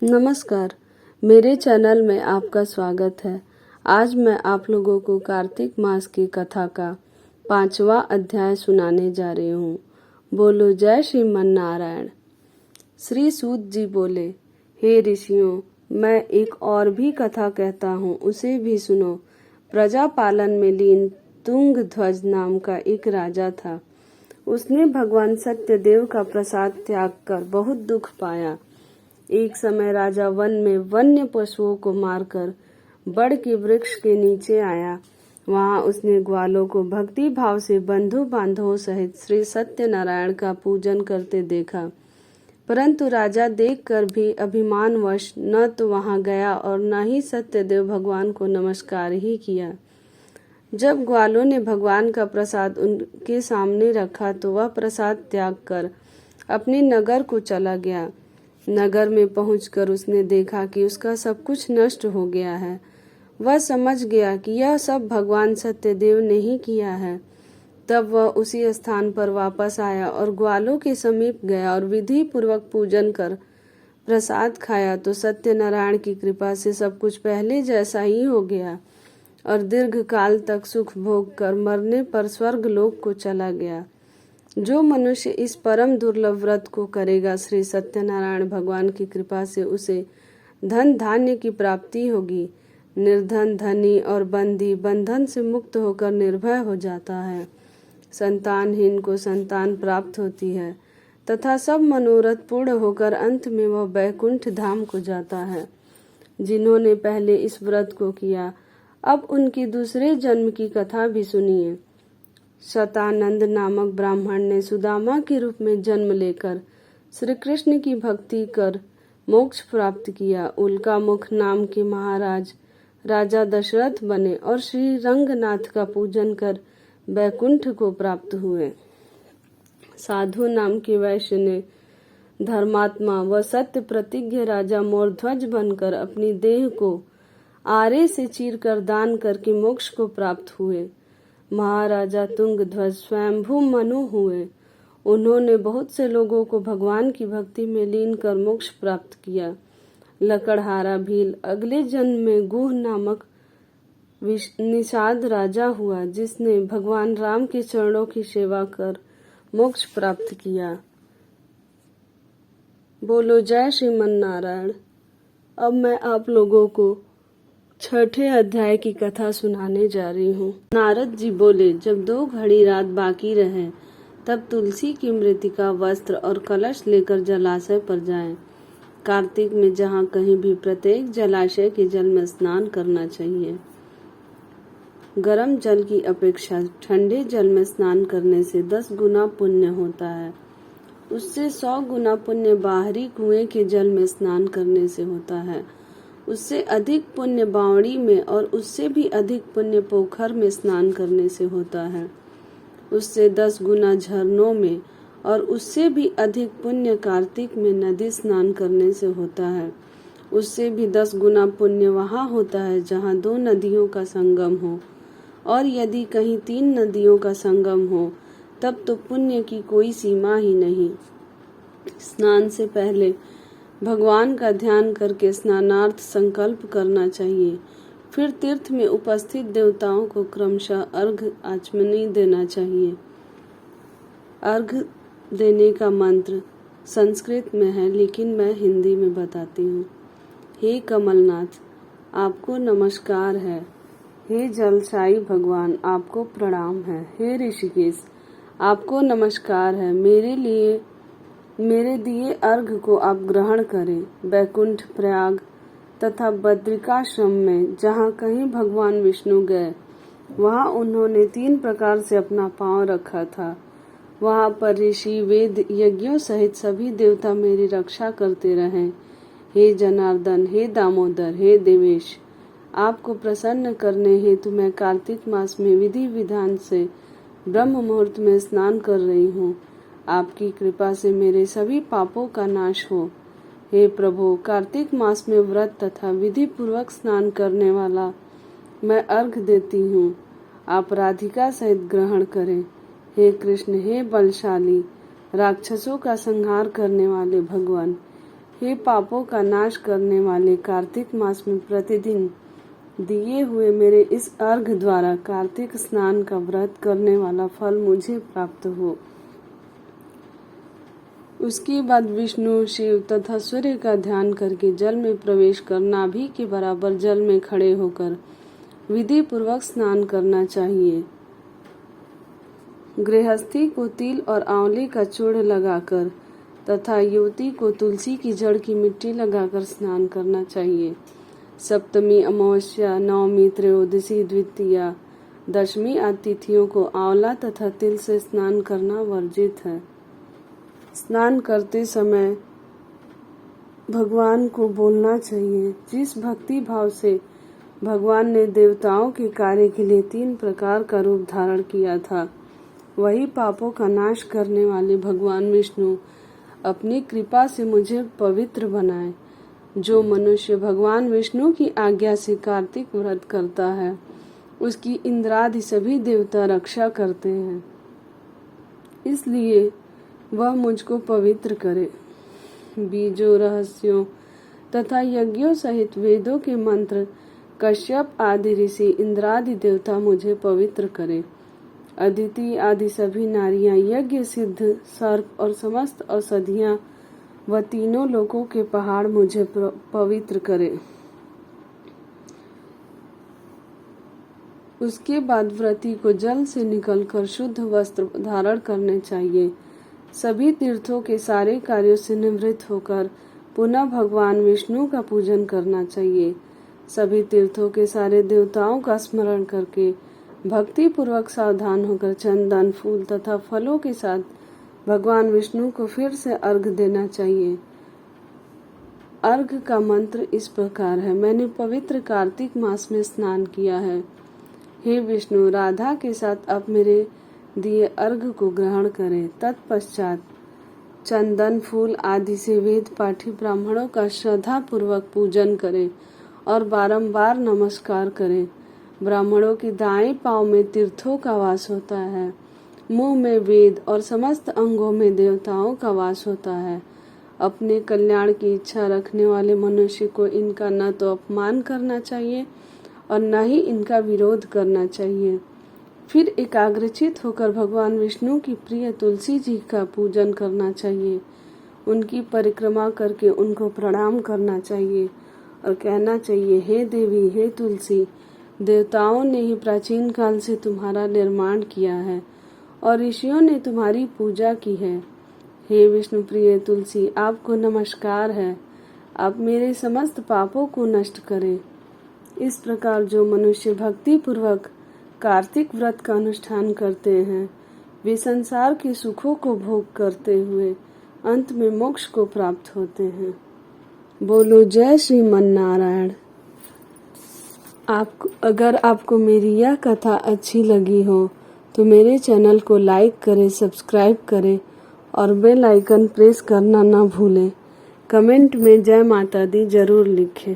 नमस्कार, मेरे चैनल में आपका स्वागत है। आज मैं आप लोगों को कार्तिक मास की कथा का 5वां अध्याय सुनाने जा रही हूँ। बोलो जय श्रीमन नारायण। श्री सूत जी बोले, हे ऋषियों, मैं एक और भी कथा कहता हूँ, उसे भी सुनो। प्रजा पालन में लीन तुंग ध्वज नाम का एक राजा था। उसने भगवान सत्यदेव का प्रसाद त्याग कर बहुत दुख पाया। एक समय राजा वन में वन्य पशुओं को मारकर बड़ के वृक्ष के नीचे आया। वहां उसने ग्वालों को भक्ति भाव से बंधु बांधवों सहित श्री सत्यनारायण का पूजन करते देखा, परंतु राजा देखकर भी अभिमानवश न तो वहां गया और न ही सत्यदेव भगवान को नमस्कार ही किया। जब ग्वालों ने भगवान का प्रसाद उनके सामने रखा तो वह प्रसाद त्याग कर अपने नगर को चला गया। नगर में पहुंचकर उसने देखा कि उसका सब कुछ नष्ट हो गया है। वह समझ गया कि यह सब भगवान सत्यदेव ने ही किया है। तब वह उसी स्थान पर वापस आया और ग्वालों के समीप गया और विधि पूर्वक पूजन कर प्रसाद खाया तो सत्यनारायण की कृपा से सब कुछ पहले जैसा ही हो गया और दीर्घ काल तक सुख भोग कर मरने पर स्वर्ग लोक को चला गया। जो मनुष्य इस परम दुर्लभ व्रत को करेगा, श्री सत्यनारायण भगवान की कृपा से उसे धन धान्य की प्राप्ति होगी। निर्धन धनी और बंदी बंधन से मुक्त होकर निर्भय हो जाता है। संतानहीन को संतान प्राप्त होती है तथा सब मनोरथ पूर्ण होकर अंत में वह बैकुंठ धाम को जाता है। जिन्होंने पहले इस व्रत को किया, अब उनकी दूसरे जन्म की कथा भी सुनिए। शतानंद नामक ब्राह्मण ने सुदामा के रूप में जन्म लेकर श्री कृष्ण की भक्ति कर मोक्ष प्राप्त किया। उल्का मुख नाम के महाराज राजा दशरथ बने और श्री रंगनाथ का पूजन कर बैकुंठ को प्राप्त हुए। साधु नाम के वैश्य ने धर्मात्मा व सत्य प्रतिज्ञ राजा मोरध्वज बनकर अपनी देह को आरे से चीरकर दान करके मोक्ष को प्राप्त हुए। महाराजा तुंगध्वज स्वयंभू मनु हुए। उन्होंने बहुत से लोगों को भगवान की भक्ति में लीन कर मोक्ष प्राप्त किया। लकड़हारा भील अगले जन्म में गुह नामक निषाद राजा हुआ, जिसने भगवान राम के चरणों की सेवा कर मोक्ष प्राप्त किया। बोलो जय श्रीमन नारायण। अब मैं आप लोगों को 6ठे अध्याय की कथा सुनाने जा रही हूँ। नारद जी बोले, जब 2 घड़ी रात बाकी रहे तब तुलसी की मृतिका वस्त्र और कलश लेकर जलाशय पर जाएं। कार्तिक में जहाँ कहीं भी प्रत्येक जलाशय के जल में स्नान करना चाहिए। गर्म जल की अपेक्षा ठंडे जल में स्नान करने से 10 गुना पुण्य होता है। उससे 100 गुना पुण्य बाहरी कुएं के जल में स्नान करने से होता है। उससे अधिक पुण्य बावड़ी में और उससे भी अधिक पुण्य पोखर में स्नान करने से होता है। उससे 10 गुना झरनों में और उससे भी अधिक पुण्य कार्तिक में नदी स्नान करने से होता है। उससे भी 10 गुना पुण्य वहाँ होता है जहाँ 2 नदियों का संगम हो, और यदि कहीं 3 नदियों का संगम हो तब तो पुण्य की कोई सीमा ही नहीं। स्नान से पहले भगवान का ध्यान करके स्नानार्थ संकल्प करना चाहिए। फिर तीर्थ में उपस्थित देवताओं को क्रमशः अर्घ्य आचमनी देना चाहिए। अर्घ्य देने का मंत्र संस्कृत में है, लेकिन मैं हिंदी में बताती हूँ। हे कमलनाथ, आपको नमस्कार है। हे जलशायी भगवान, आपको प्रणाम है। हे ऋषिकेश, आपको नमस्कार है। मेरे दिए अर्घ को आप ग्रहण करें। बैकुंठ, प्रयाग तथा बद्रिकाश्रम में जहाँ कहीं भगवान विष्णु गए, वहाँ उन्होंने 3 प्रकार से अपना पांव रखा था। वहाँ पर ऋषि, वेद, यज्ञों सहित सभी देवता मेरी रक्षा करते रहें। हे जनार्दन, हे दामोदर, हे देवेश, आपको प्रसन्न करने हेतु मैं कार्तिक मास में विधि विधान से ब्रह्म मुहूर्त में स्नान कर रही हूँ। आपकी कृपा से मेरे सभी पापों का नाश हो। हे प्रभु, कार्तिक मास में व्रत तथा विधि पूर्वक स्नान करने वाला मैं अर्घ देती हूँ। आप राधिका सहित ग्रहण करें। हे कृष्ण, हे बलशाली, राक्षसों का संहार करने वाले भगवान, हे पापों का नाश करने वाले, कार्तिक मास में प्रतिदिन दिए हुए मेरे इस अर्घ द्वारा कार्तिक स्नान का व्रत करने वाला फल मुझे प्राप्त हो। उसके बाद विष्णु, शिव तथा सूर्य का ध्यान करके जल में प्रवेश कर नाभि के बराबर जल में खड़े होकर विधि पूर्वक स्नान करना चाहिए। गृहस्थी को तिल और आंवले का चूर्ण लगाकर तथा युवती को तुलसी की जड़ की मिट्टी लगाकर स्नान करना चाहिए। सप्तमी, अमावस्या, नवमी, त्रयोदशी, द्वितीया, दशमी आदि तिथियों को आंवला तथा तिल से स्नान करना वर्जित है। स्नान करते समय भगवान को बोलना चाहिए। जिस भक्ति भाव से भगवान ने देवताओं के कार्य के लिए 3 प्रकार का रूप धारण किया था, वही पापों का नाश करने वाले भगवान विष्णु अपनी कृपा से मुझे पवित्र बनाए। जो मनुष्य भगवान विष्णु की आज्ञा से कार्तिक व्रत करता है, उसकी इंद्रादि सभी देवता रक्षा करते हैं। इसलिए वह मुझको पवित्र करे। बीजों, रहस्यों तथा यज्ञों सहित वेदों के मंत्र, कश्यप आदि ऋषि, इंद्रादि देवता मुझे पवित्र करे। अदिति आदि सभी नारियां, यज्ञ सिद्ध सर्प और समस्त औषधियां व तीनों लोकों के पहाड़ मुझे पवित्र करे। उसके बाद व्रती को जल से निकलकर शुद्ध वस्त्र धारण करने चाहिए। सभी तीर्थों के सारे कार्यों से निवृत्त होकर पुनः भगवान विष्णु का पूजन करना चाहिए। सभी तीर्थों के सारे देवताओं का स्मरण करके भक्ति पूर्वक सावधान होकर चंदन, फूल तथा फलों के साथ भगवान विष्णु को फिर से अर्घ देना चाहिए। अर्घ का मंत्र इस प्रकार है। मैंने पवित्र कार्तिक मास में स्नान किया है। हे विष्णु, राधा के साथ आप मेरे दिए अर्घ को ग्रहण करें। तत्पश्चात चंदन, फूल आदि से वेद पाठी ब्राह्मणों का श्रद्धा पूर्वक पूजन करें और बारंबार नमस्कार करें। ब्राह्मणों के दाएं पांव में तीर्थों का वास होता है, मुंह में वेद और समस्त अंगों में देवताओं का वास होता है। अपने कल्याण की इच्छा रखने वाले मनुष्य को इनका न तो अपमान करना चाहिए और न ही इनका विरोध करना चाहिए। फिर एकाग्रचित होकर भगवान विष्णु की प्रिय तुलसी जी का पूजन करना चाहिए। उनकी परिक्रमा करके उनको प्रणाम करना चाहिए और कहना चाहिए, हे देवी, हे तुलसी, देवताओं ने ही प्राचीन काल से तुम्हारा निर्माण किया है और ऋषियों ने तुम्हारी पूजा की है। हे विष्णु प्रिय तुलसी, आपको नमस्कार है। आप मेरे समस्त पापों को नष्ट करें। इस प्रकार जो मनुष्य भक्ति पूर्वक कार्तिक व्रत का अनुष्ठान करते हैं, वे संसार के सुखों को भोग करते हुए अंत में मोक्ष को प्राप्त होते हैं। बोलो जय श्रीमन नारायण। अगर आपको मेरी यह कथा अच्छी लगी हो तो मेरे चैनल को लाइक करें, सब्सक्राइब करें और बेल आइकन प्रेस करना ना भूलें। कमेंट में जय माता दी जरूर लिखें।